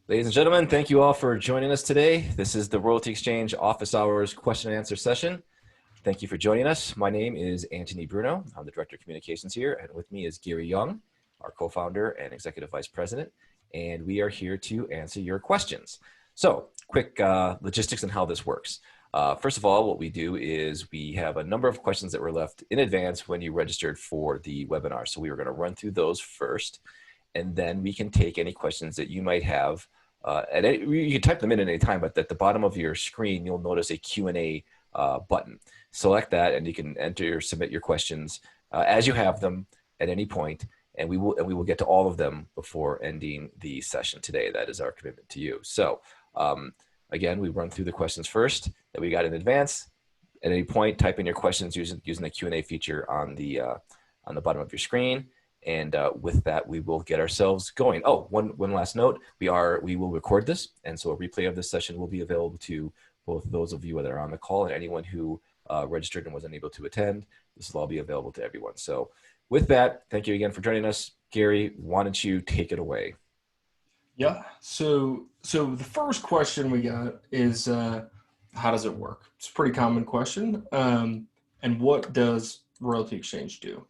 Ladies and gentlemen, thank you all for joining us today. This is the Royalty Exchange Office Hours question and answer session. Thank you for joining us. My name is Anthony Bruno. I'm the Director of Communications here, and with me is Gary Young, our co-founder and Executive Vice President, and we are here to answer your questions. So, quick logistics and how this works. First of all, what we do is we have a number of questions that were left in advance when you registered for the webinar. So we were going to run through those first, and then we can take any questions that you might have. You can type them in at any time, but at the bottom of your screen, you'll notice a Q&A button. Select that, and you can enter or submit your questions as you have them at any point, and we will get to all of them before ending the session today. That is our commitment to you. So again, we run through the questions first that we got in advance. At any point, type in your questions using the Q&A feature on the bottom of your screen. And with that, we will get ourselves going. Oh, one last note: we will record this, and so a replay of this session will be available to both those of you that are on the call and anyone who registered and wasn't able to attend. This will all be available to everyone. So, with that, thank you again for joining us, Gary. Why don't you take it away? Yeah. So the first question we got is, how does it work? It's a pretty common question. And what does Royalty Exchange do?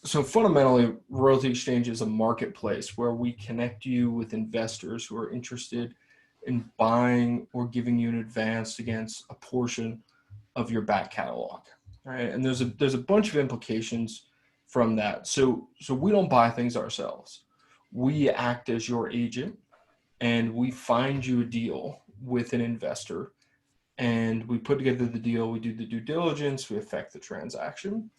So fundamentally, Royalty Exchange is a marketplace where we connect you with investors who are interested in buying or giving you an advance against a portion of your back catalog. Right? And there's a bunch of implications from that. So we don't buy things ourselves. We act as your agent, and we find you a deal with an investor, and we put together the deal. We do the due diligence, we effect the transaction.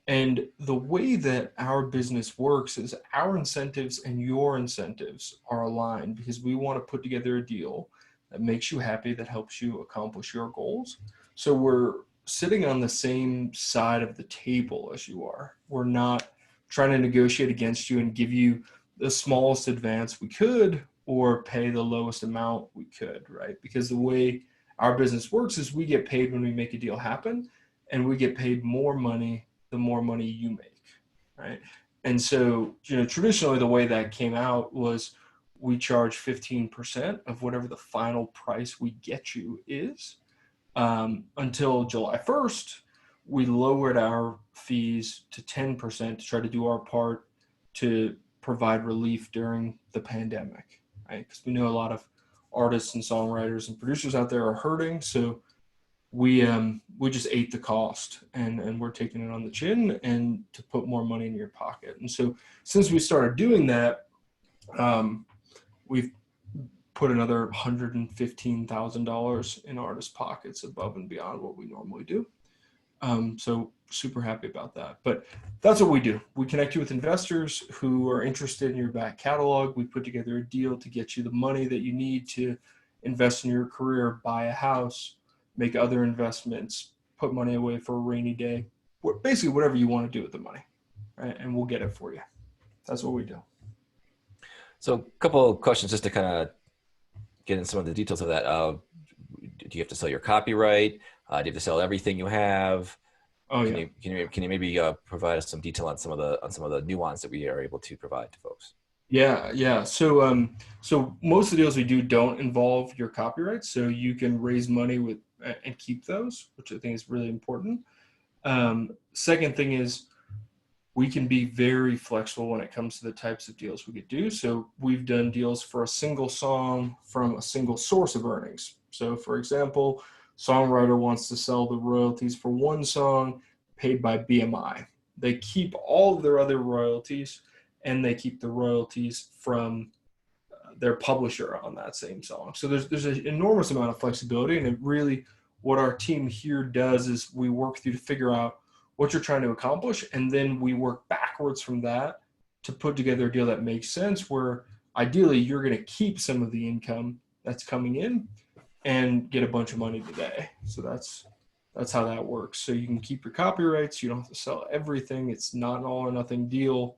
And the way that our business works is our incentives and your incentives are aligned, because we want to put together a deal that makes you happy, that helps you accomplish your goals. So we're sitting on the same side of the table as you are. We're not trying to negotiate against you and give you the smallest advance we could or pay the lowest amount we could, right? Because the way our business works is we get paid when we make a deal happen, and we get paid more money the more money you make, right? And so, traditionally the way that came out was we charge 15% of whatever the final price we get you is. Until July 1st, we lowered our fees to 10% to try to do our part to provide relief during the pandemic, right? Because we know a lot of artists and songwriters and producers out there are hurting. So we just ate the cost, and we're taking it on the chin and to put more money in your pocket. And so since we started doing that, we've put another $115,000 in artists' pockets above and beyond what we normally do. So super happy about that. But that's what we do. We connect you with investors who are interested in your back catalog. We put together a deal to get you the money that you need to invest in your career, buy a house, make other investments, put money away for a rainy day, basically whatever you want to do with the money, right? And we'll get it for you. That's what we do. So, a couple of questions just to kind of get in some of the details of that. Do you have to sell your copyright? Do you have to sell everything you have? Oh, Can yeah. you maybe provide us some detail on some of the nuance that we are able to provide to folks? Yeah. So most of the deals we do don't involve your copyrights, so you can raise money with and keep those, which I think is really important. Second thing is we can be very flexible when it comes to the types of deals we could do. So we've done deals for a single song from a single source of earnings. So for example, songwriter wants to sell the royalties for one song paid by BMI. They keep all of their other royalties, and they keep the royalties from their publisher on that same song. So there's an enormous amount of flexibility, and it really, what our team here does is we work through to figure out what you're trying to accomplish, and then we work backwards from that to put together a deal that makes sense, where ideally you're going to keep some of the income that's coming in and get a bunch of money today. So that's how that works. So you can keep your copyrights. You don't have to sell everything. It's not an all or nothing deal.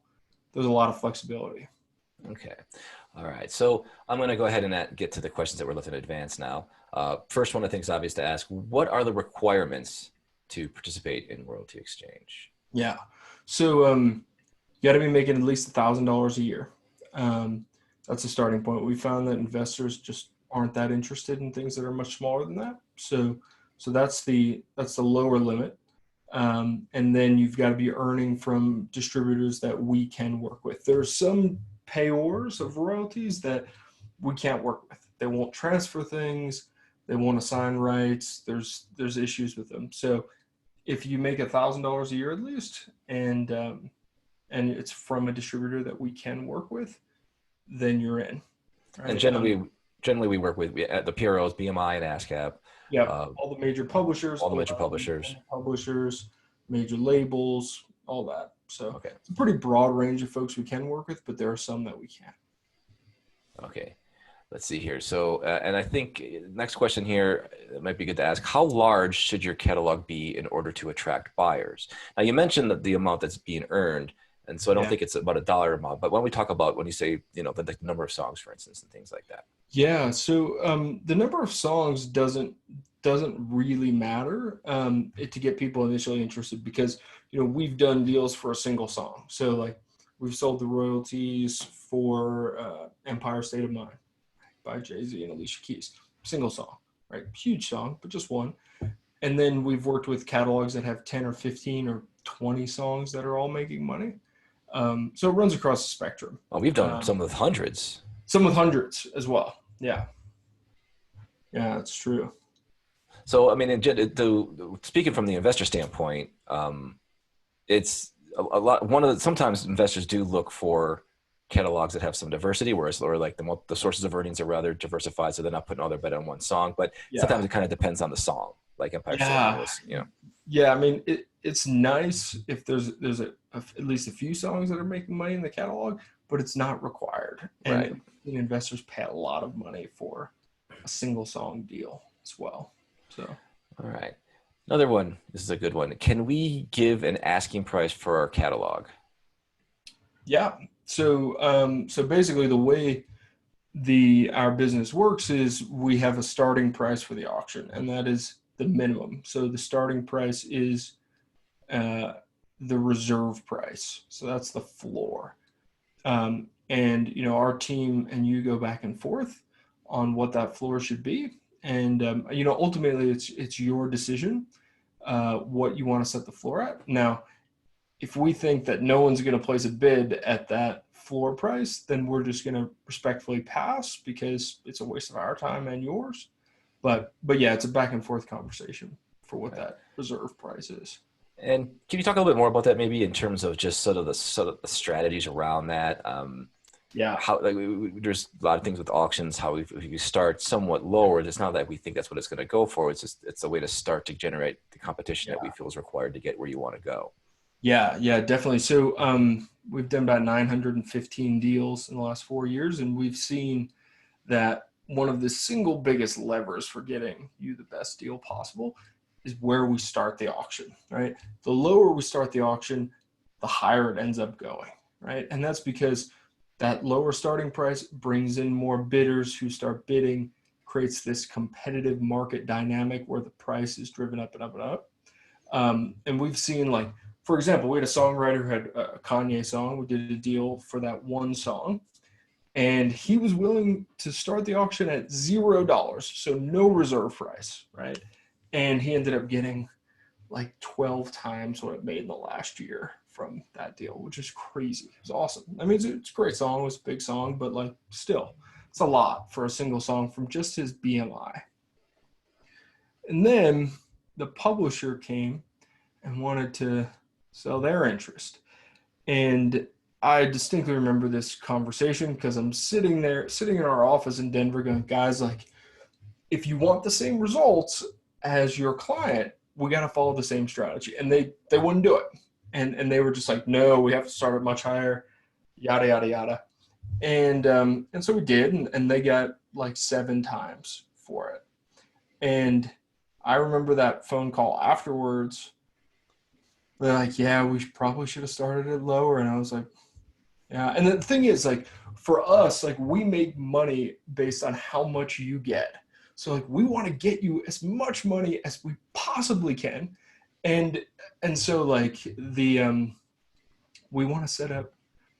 There's a lot of flexibility. Okay. All right. So I'm going to go ahead and get to the questions that were left in advance now. First one I think is obvious to ask: what are the requirements to participate in Royalty Exchange? Yeah. So you got to be making at least $1,000 a year. That's a starting point. We found that investors just aren't that interested in things that are much smaller than that. So that's the lower limit. And then you've got to be earning from distributors that we can work with. There's some payors of royalties that we can't work with. They won't transfer things. They won't assign rights. There's issues with them. So if you make $1,000 a year at least, and it's from a distributor that we can work with, then you're in. Right? And generally we work with the PROs, BMI and ASCAP. Yeah, all the major publishers, all the major publishers, major labels, all that. So okay, it's a pretty broad range of folks we can work with, but there are some that we can't. Okay, let's see here. So, and I think next question here, it might be good to ask, how large should your catalog be in order to attract buyers? Now you mentioned that the amount that's being earned, and so I don't think it's about a dollar amount, but when we talk about, when you say, the number of songs, for instance, and things like that. Yeah. So the number of songs doesn't really matter to get people initially interested, because, we've done deals for a single song. So like we've sold the royalties for Empire State of Mind by Jay-Z and Alicia Keys, single song, right? Huge song, but just one. And then we've worked with catalogs that have 10 or 15 or 20 songs that are all making money. So it runs across the spectrum. Well, we've done some with hundreds. Some with hundreds as well. Yeah. Yeah, that's true. So, I mean, speaking from the investor standpoint, it's a lot. Sometimes investors do look for catalogs that have some diversity, whereas the sources of earnings are rather diversified, so they're not putting all their bet on one song. But sometimes it kind of depends on the song, like Empire State. Yeah, I mean, it's nice if there's at least a few songs that are making money in the catalog, but it's not required. And right. Investors pay a lot of money for a single song deal as well. So, all right. Another one. This is a good one. Can we give an asking price for our catalog? Yeah. So basically the way our business works is we have a starting price for the auction, and that is the minimum. So the starting price is the reserve price. So that's the floor. And our team and you go back and forth on what that floor should be. And ultimately it's your decision what you want to set the floor at. Now, if we think that no one's going to place a bid at that floor price, then we're just going to respectfully pass, because it's a waste of our time and yours. But yeah, it's a back and forth conversation for what that reserve price is. And can you talk a little bit more about that, maybe in terms of just sort of the strategies around that? How there's a lot of things with auctions. How if you start somewhat lower, it's not that we think that's what it's going to go for. It's a way to start to generate the competition that we feel is required to get where you want to go. Yeah, definitely. So we've done about 915 deals in the last 4 years, and we've seen that one of the single biggest levers for getting you the best deal possible is where we start the auction, right? The lower we start the auction, the higher it ends up going, right? And that's because that lower starting price brings in more bidders who start bidding, creates this competitive market dynamic where the price is driven up and up and up. And we've seen, like, for example, we had a songwriter who had a Kanye song. We did a deal for that one song, and he was willing to start the auction at $0, so no reserve price, right? And he ended up getting like 12 times what it made in the last year from that deal, which is crazy. It was awesome. I mean, it's a great song. It was a big song, but like still, it's a lot for a single song from just his BMI. And then the publisher came and wanted to sell their interest. And I distinctly remember this conversation because I'm sitting in our office in Denver going, guys, like, if you want the same results as your client, we got to follow the same strategy. And they wouldn't do it. And they were just like, no, we have to start it much higher, yada, yada, yada. And so we did, and they got like 7 times for it. And I remember that phone call afterwards. They're like, yeah, we probably should have started it lower. And I was like, yeah. And the thing is, like, for us, like, we make money based on how much you get. So like, we want to get you as much money as we possibly can. And so like we want to set up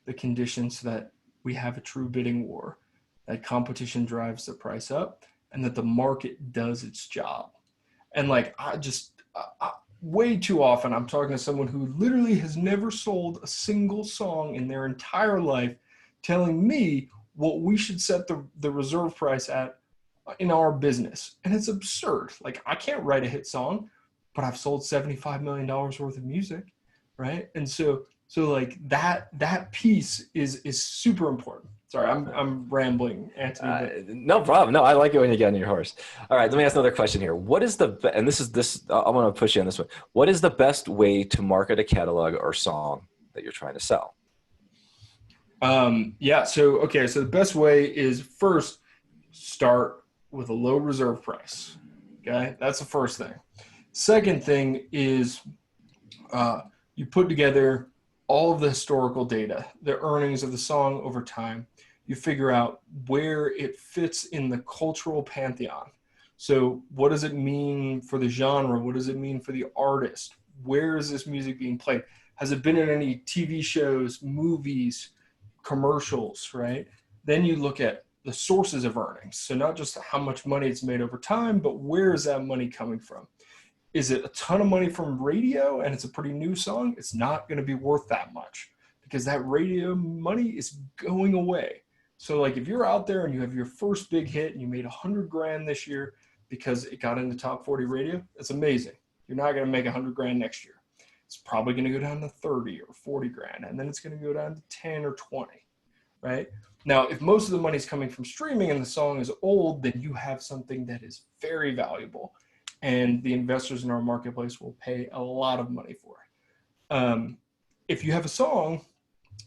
the conditions so that we have a true bidding war, that competition drives the price up, and that the market does its job. And like, way too often, I'm talking to someone who literally has never sold a single song in their entire life, telling me what we should set the reserve price at in our business. And it's absurd. Like, I can't write a hit song, but I've sold $75 million worth of music, right? And so like that piece is super important. Sorry, I'm rambling, Anthony. No problem. No, I like it when you get on your horse. All right, let me ask another question here. What is and this I'm going to push you on this one. What is the best way to market a catalog or song that you're trying to sell? Yeah. So the best way is first start with a low reserve price. Okay, that's the first thing. Second thing is you put together all of the historical data, the earnings of the song over time. You figure out where it fits in the cultural pantheon. So what does it mean for the genre? What does it mean for the artist? Where is this music being played? Has it been in any TV shows, movies, commercials, right? Then you look at the sources of earnings. So not just how much money it's made over time, but where is that money coming from? Is it a ton of money from radio and it's a pretty new song? It's not going to be worth that much because that radio money is going away. So like if you're out there and you have your first big hit and you made $100,000 this year because it got into top 40 radio, that's amazing. You're not going to make $100,000 next year. It's probably going to go down to 30 or 40 grand, and then it's going to go down to 10 or 20, right? Now, if most of the money is coming from streaming and the song is old, then you have something that is very valuable, and the investors in our marketplace will pay a lot of money for it. If you have a song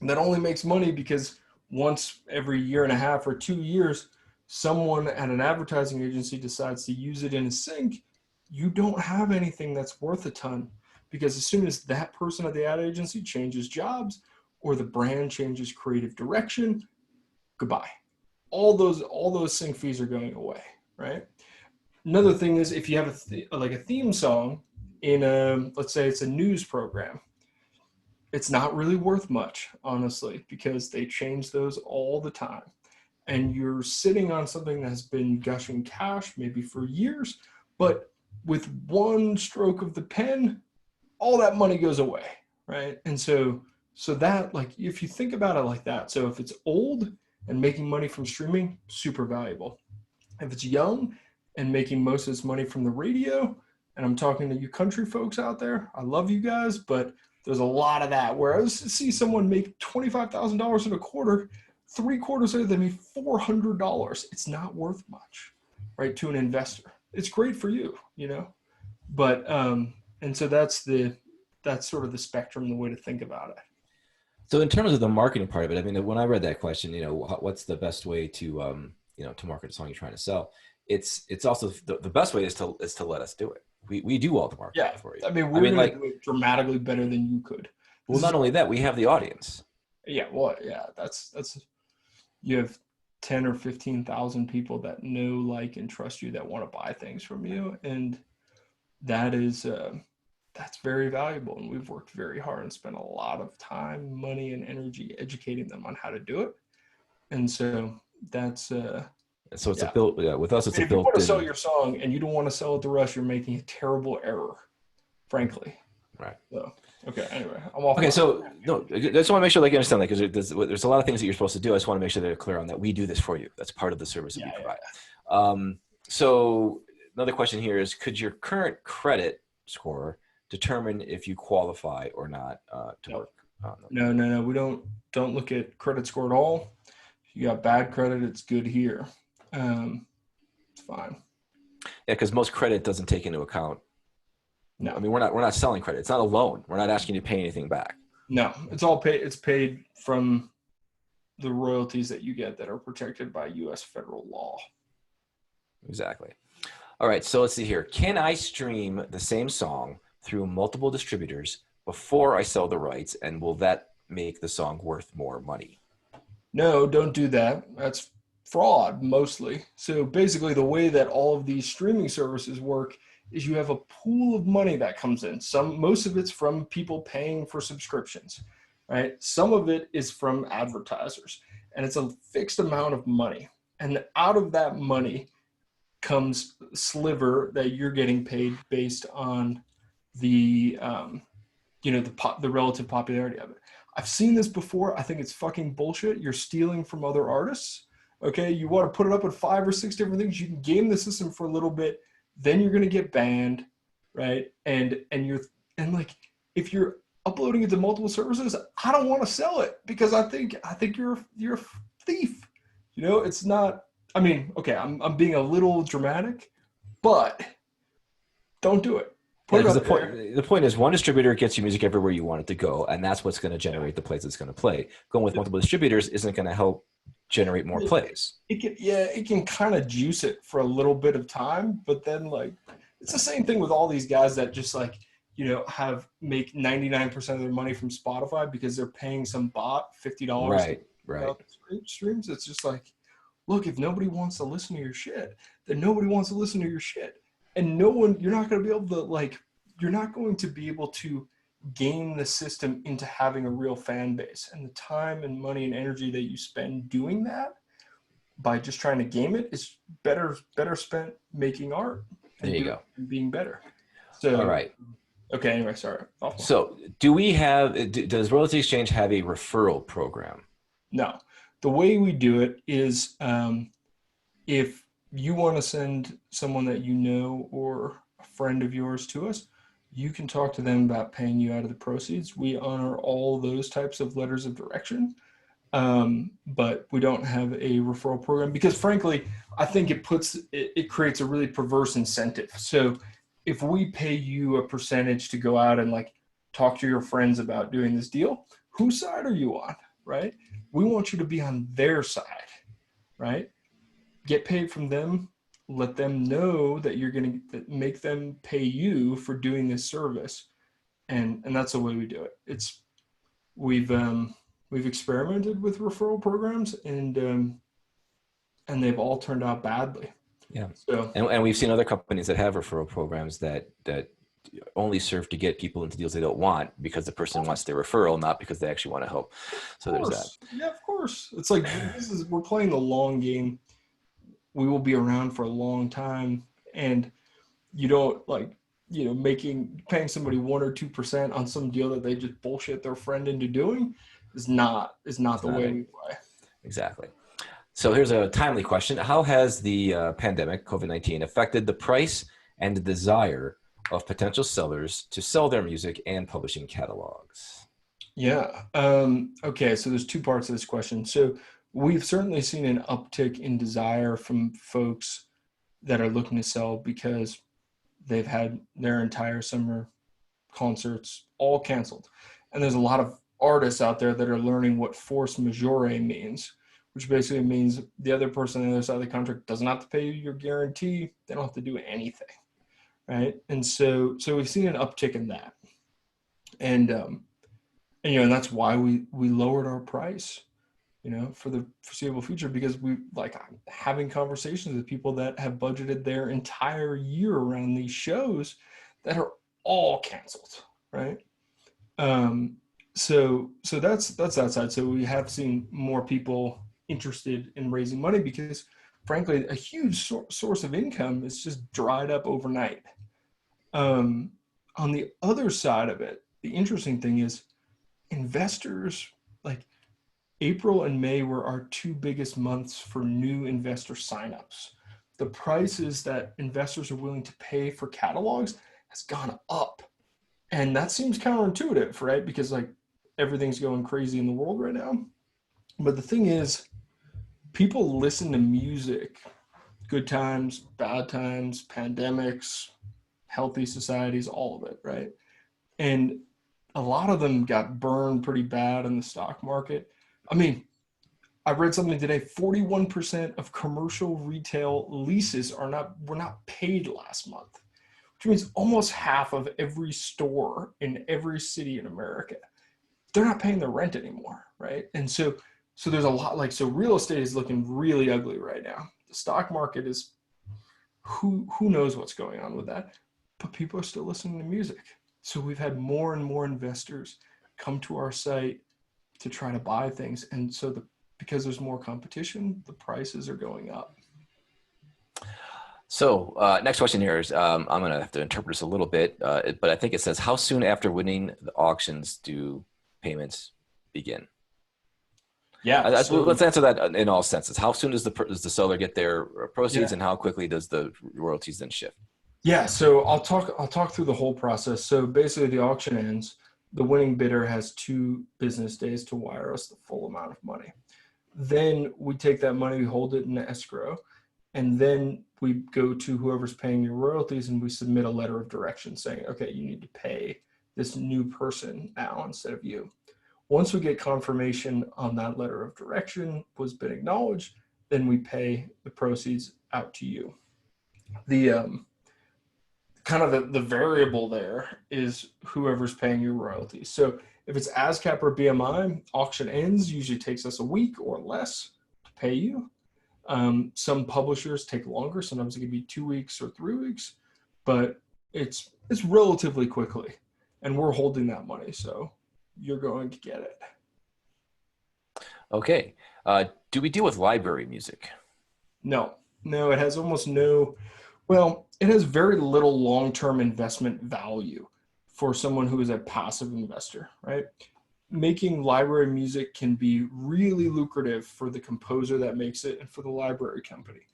that only makes money because once every year and a half or 2 years, someone at an advertising agency decides to use it in a sync, you don't have anything that's worth a ton, because as soon as that person at the ad agency changes jobs or the brand changes creative direction, goodbye. All those sync fees are going away, right? Another thing is if you have a theme song in let's say it's a news program, it's not really worth much, honestly, because they change those all the time. And you're sitting on something that has been gushing cash maybe for years, but with one stroke of the pen, all that money goes away, right? And so that, like, if you think about it like that, so if it's old and making money from streaming, super valuable. If it's young and making most of its money from the radio, and I'm talking to you country folks out there, I love you guys, but there's a lot of that where I see someone make $25,000 in a quarter, 3 quarters later they made $400. It's not worth much, right, to an investor. It's great for you, you know, but and so that's sort of the spectrum, the way to think about it. So in terms of the marketing part of it, I mean, when I read that question, what's the best way to to market a song you're trying to sell? It's also the best way is to let us do it. We do all the marketing for you. I mean, we're going to do it dramatically better than you could. Well, not only that, we have the audience. Yeah, well, yeah, that's you have 10 or 15,000 people that know, like, and trust you, that want to buy things from you, and that is that's very valuable. And we've worked very hard and spent a lot of time, money, and energy educating them on how to do it. And so that's so it's a built with us. It's a built. If you want to sell your song and you don't want to sell it to us, you're making a terrible error, frankly. Right. So, okay. Anyway, I'm off. Okay. So no, I just want to make sure, like, you understand, like, because there's a lot of things that you're supposed to do. I just want to make sure that they're clear on that. We do this for you. That's part of the service that we provide. So another question here is: could your current credit score determine if you qualify or not to work? No. We don't look at credit score at all. If you got bad credit, it's good here. It's fine. Yeah, because most credit doesn't take into account. No, I mean, we're not selling credit. It's not a loan. We're not asking you to pay anything back. No, it's all paid. It's paid from the royalties that you get that are protected by U.S. federal law. Exactly. All right. So let's see here. Can I stream the same song through multiple distributors before I sell the rights, and will that make the song worth more money? No, don't do that. That's fraud mostly. So basically the way that all of these streaming services work is you have a pool of money that comes in. Most of it's from people paying for subscriptions, right? Some of it is from advertisers. and it's a fixed amount of money. And out of that money comes sliver that you're getting paid based on the the relative popularity of it. I've seen this before. I think it's fucking bullshit. You're stealing from other artists. Okay, you want to put it up with 5 or 6 different things. You can game the system for a little bit, then you're gonna get banned, right? And like if you're uploading it to multiple services, I don't want to sell it because I think you're a thief. It's not. I mean, okay, I'm being a little dramatic, but don't do it. Yeah, because the point is one distributor gets your music everywhere you want it to go, and that's what's going to generate the plays it's going to play. Going with multiple distributors isn't going to help generate more plays. It can kind of juice it for a little bit of time, but then like it's the same thing with all these guys that just like make 99% of their money from Spotify because they're paying some bot $50 right streams. It's just like, look, if nobody wants to listen to your shit, then nobody wants to listen to your shit. And you're not going to be able to game the system into having a real fan base. And the time and money and energy that you spend doing that by just trying to game it is better spent making art. There you go. And being better. So, all right. Okay. Anyway, sorry. So does Royalty Exchange have a referral program? No. The way we do it is if you want to send someone that you know or a friend of yours to us, you can talk to them about paying you out of the proceeds. We honor all those types of letters of direction, but we don't have a referral program because, frankly, I think it creates a really perverse incentive. So if we pay you a percentage to go out and like talk to your friends about doing this deal, whose side are you on, right? We want you to be on their side, right? Get paid from them, let them know that you're going to make them pay you for doing this service. And that's the way we do it. We've experimented with referral programs and they've all turned out badly. Yeah. So, and we've seen other companies that have referral programs that only serve to get people into deals they don't want because the person wants their referral, not because they actually want to help. So there's that. Yeah, of course. It's like we're playing the long game. We will be around for a long time, and you don't paying somebody 1 or 2% on some deal that they just bullshit their friend into doing is not the way we play. Exactly. So here's a timely question. How has the pandemic, COVID-19, affected the price and the desire of potential sellers to sell their music and publishing catalogs? Yeah. Okay. So there's 2 parts of this question. So we've certainly seen an uptick in desire from folks that are looking to sell because they've had their entire summer concerts all canceled. And there's a lot of artists out there that are learning what force majeure means, which basically means the other person on the other side of the contract doesn't have to pay you your guarantee. They don't have to do anything, right? And so we've seen an uptick in that. And that's why we lowered our price, for the foreseeable future, because we like having conversations with people that have budgeted their entire year around these shows that are all canceled, right? So that's that side. So we have seen more people interested in raising money because, frankly, a huge source of income is just dried up overnight. On the other side of it, the interesting thing is investors, like April and May were our 2 biggest months for new investor signups. The prices that investors are willing to pay for catalogs has gone up. And that seems counterintuitive, right? Because like everything's going crazy in the world right now. But the thing is, people listen to music, good times, bad times, pandemics, healthy societies, all of it, right? And a lot of them got burned pretty bad in the stock market. I mean, I read something today, 41% of commercial retail leases were not paid last month, which means almost half of every store in every city in America, they're not paying their rent anymore, right? And so there's a lot, so real estate is looking really ugly right now. The stock market is, who knows what's going on with that, but people are still listening to music. So we've had more and more investors come to our site to try to buy things. And so because there's more competition, the prices are going up. So next question here is, I'm going to have to interpret this a little bit, but I think it says, how soon after winning the auctions do payments begin? Yeah. So Let's answer that in all senses. How soon does the seller get their proceeds, yeah. and how quickly does the royalties then shift? Yeah, so I'll talk through the whole process. So basically the auction ends, the winning bidder has 2 business days to wire us the full amount of money. Then we take that money, we hold it in escrow, and then we go to whoever's paying your royalties and we submit a letter of direction saying, okay, you need to pay this new person now instead of you. Once we get confirmation on that letter of direction was been acknowledged, then we pay the proceeds out to you. The kind of the variable there is whoever's paying your royalties. So if it's ASCAP or BMI, auction ends usually takes us a week or less to pay you. Some publishers take longer. Sometimes it can be 2 weeks or 3 weeks, but it's relatively quickly, and we're holding that money, so you're going to get it. Okay. Do we deal with library music? No, it has almost no. Well, it has very little long-term investment value for someone who is a passive investor, right? Making library music can be really lucrative for the composer that makes it and for the library company.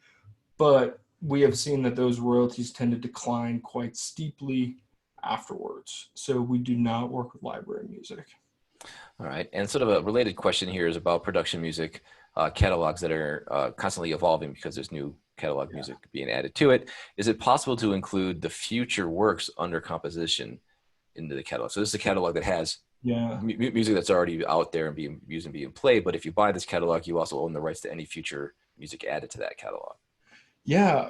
But we have seen that those royalties tend to decline quite steeply afterwards. So we do not work with library music. All right. And sort of a related question here is about production music, catalogs that are constantly evolving because there's new catalog music being added to it. Is it possible to include the future works under composition into the catalog? So this is a catalog that has music that's already out there and being used and being played. But if you buy this catalog, you also own the rights to any future music added to that catalog. Yeah,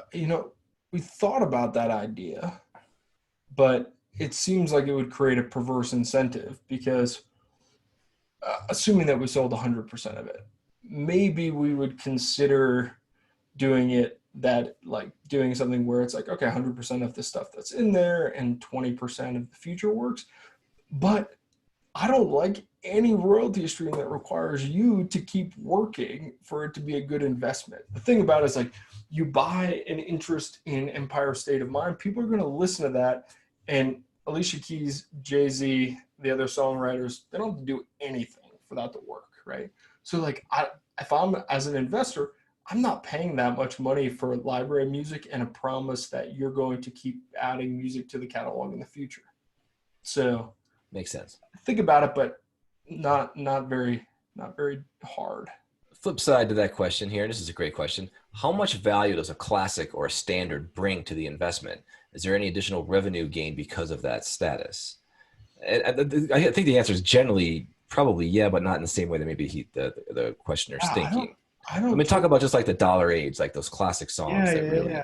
we thought about that idea, but it seems like it would create a perverse incentive because assuming that we sold 100% of it, maybe we would consider doing it that like doing something where it's like, okay, 100% of the stuff that's in there and 20% of the future works. But I don't like any royalty stream that requires you to keep working for it to be a good investment. The thing about it is like you buy an interest in Empire State of Mind, people are going to listen to that. And Alicia Keys, Jay-Z, the other songwriters, they don't have to do anything for that to work, right? So like if I'm as an investor, I'm not paying that much money for library music and a promise that you're going to keep adding music to the catalog in the future. So makes sense. Think about it, but not very hard. Flip side to that question here, and this is a great question. How much value does a classic or a standard bring to the investment? Is there any additional revenue gain because of that status? I think the answer is generally probably yeah, but not in the same way that maybe the questioner's thinking. I don't. I mean, talk about just like the dollar age, like those classic songs that really.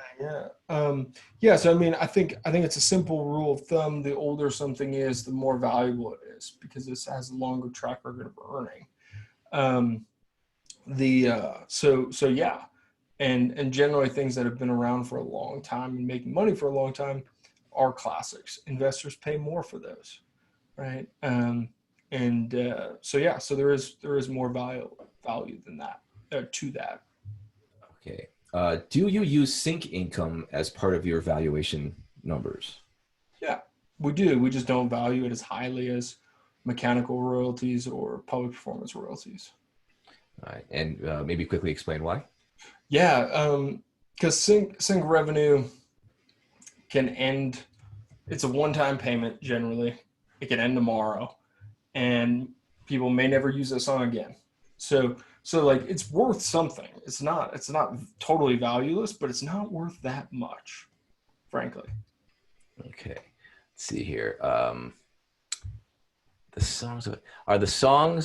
So I mean, I think it's a simple rule of thumb. The older something is, the more valuable it is because this has a longer track record of earning. And generally things that have been around for a long time and making money for a long time are classics. Investors pay more for those, right? So there is more value than that. To that. Okay. Do you use sync income as part of your valuation numbers? Yeah, we do. We just don't value it as highly as mechanical royalties or public performance royalties. All right. And maybe quickly explain why. Yeah, because sync revenue can end. It's a one-time payment generally. It can end tomorrow, and people may never use that song again. So like it's worth something. It's not totally valueless, but it's not worth that much, frankly. Okay. Let's see here. Are the songs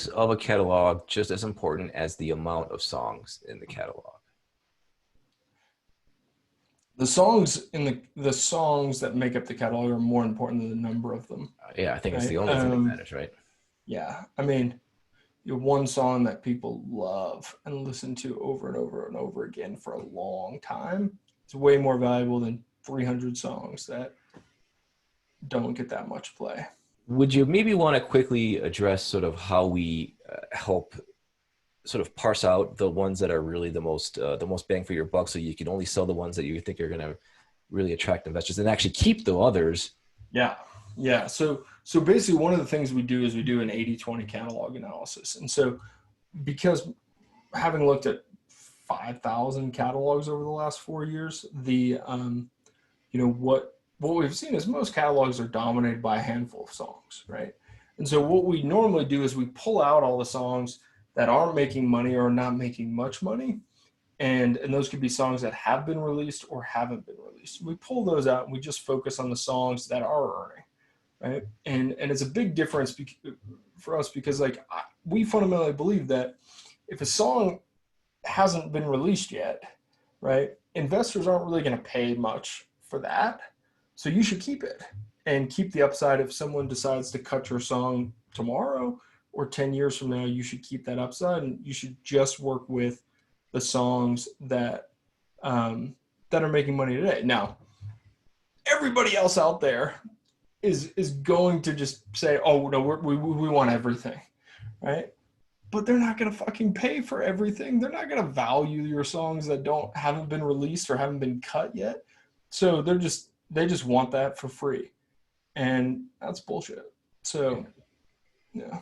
of a catalog just as important as the amount of songs in the catalog? The songs the songs that make up the catalog are more important than the number of them. Yeah, I think it's the only thing that matters, right? Yeah, I mean, you're one song that people love and listen to over and over and over again for a long time. It's way more valuable than 300 songs that don't get that much play. Would you maybe want to quickly address sort of how we help sort of parse out the ones that are really the most bang for your buck, so you can only sell the ones that you think are going to really attract investors and actually keep the others? Yeah. Yeah. So basically one of the things we do is we do an 80/20 catalog analysis. And so because having looked at 5,000 catalogs over the last 4 years, what we've seen is most catalogs are dominated by a handful of songs, right? And so what we normally do is we pull out all the songs that aren't making money or not making much money, and those could be songs that have been released or haven't been released. We pull those out and we just focus on the songs that are earning, right? And it's a big difference for us because we fundamentally believe that if a song hasn't been released yet, right, investors aren't really going to pay much for that. So you should keep it and keep the upside. If someone decides to cut your song tomorrow or 10 years from now, you should keep that upside, and you should just work with the songs that that are making money today. Now, everybody else out there is going to just say, "Oh no, we want everything," right? But they're not going to fucking pay for everything. They're not going to value your songs that haven't been released or haven't been cut yet. So they just want that for free, and that's bullshit. So, yeah.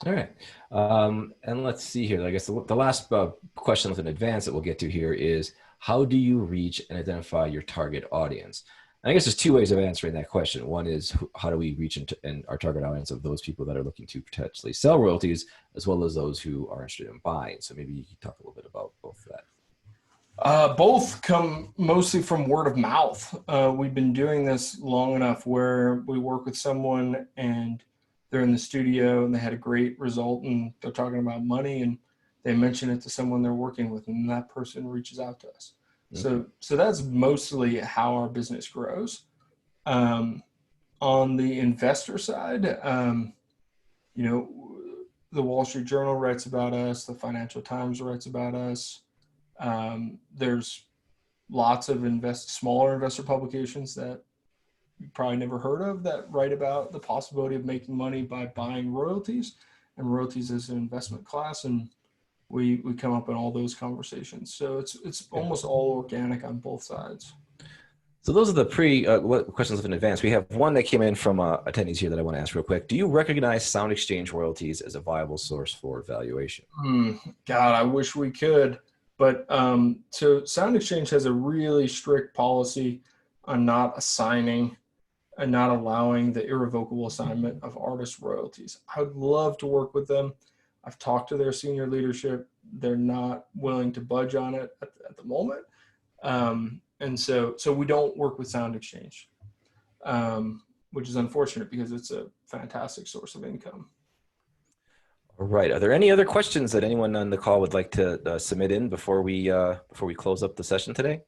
All right. And let's see here. I guess the last question in advance that we'll get to here is, how do you reach and identify your target audience? And I guess there's two ways of answering that question. One is, how do we reach and our target audience of those people that are looking to potentially sell royalties, as well as those who are interested in buying? So maybe you can talk a little bit about both of that. Both come mostly from word of mouth. We've been doing this long enough where we work with someone and they're in the studio and they had a great result and they're talking about money and they mention it to someone they're working with, and that person reaches out to us. Mm-hmm. So that's mostly how our business grows. On the investor side, the Wall Street Journal writes about us, the Financial Times writes about us. There's lots of smaller investor publications that you probably never heard of that write about the possibility of making money by buying royalties, and royalties as an investment class. And we come up in all those conversations. So it's almost all organic on both sides. So those are the questions in advance. We have one that came in from attendees here that I want to ask real quick. Do you recognize sound exchange royalties as a viable source for valuation? God, I wish we could. But so Sound Exchange has a really strict policy on not assigning and not allowing the irrevocable assignment of artist royalties. I would love to work with them. I've talked to their senior leadership. They're not willing to budge on it at the moment. And so we don't work with Sound Exchange, which is unfortunate because it's a fantastic source of income. All right. Are there any other questions that anyone on the call would like to submit in before we close up the session today?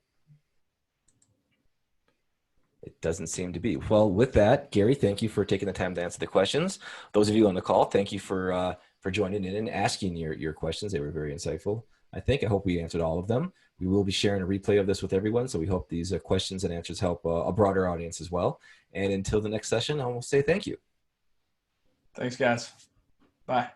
It doesn't seem to be. Well, with that, Gary, thank you for taking the time to answer the questions. Those of you on the call, thank you for joining in and asking your questions. They were very insightful. I hope we answered all of them. We will be sharing a replay of this with everyone, so we hope these questions and answers help a broader audience as well. And until the next session, I will say thank you. Thanks, guys. Bye.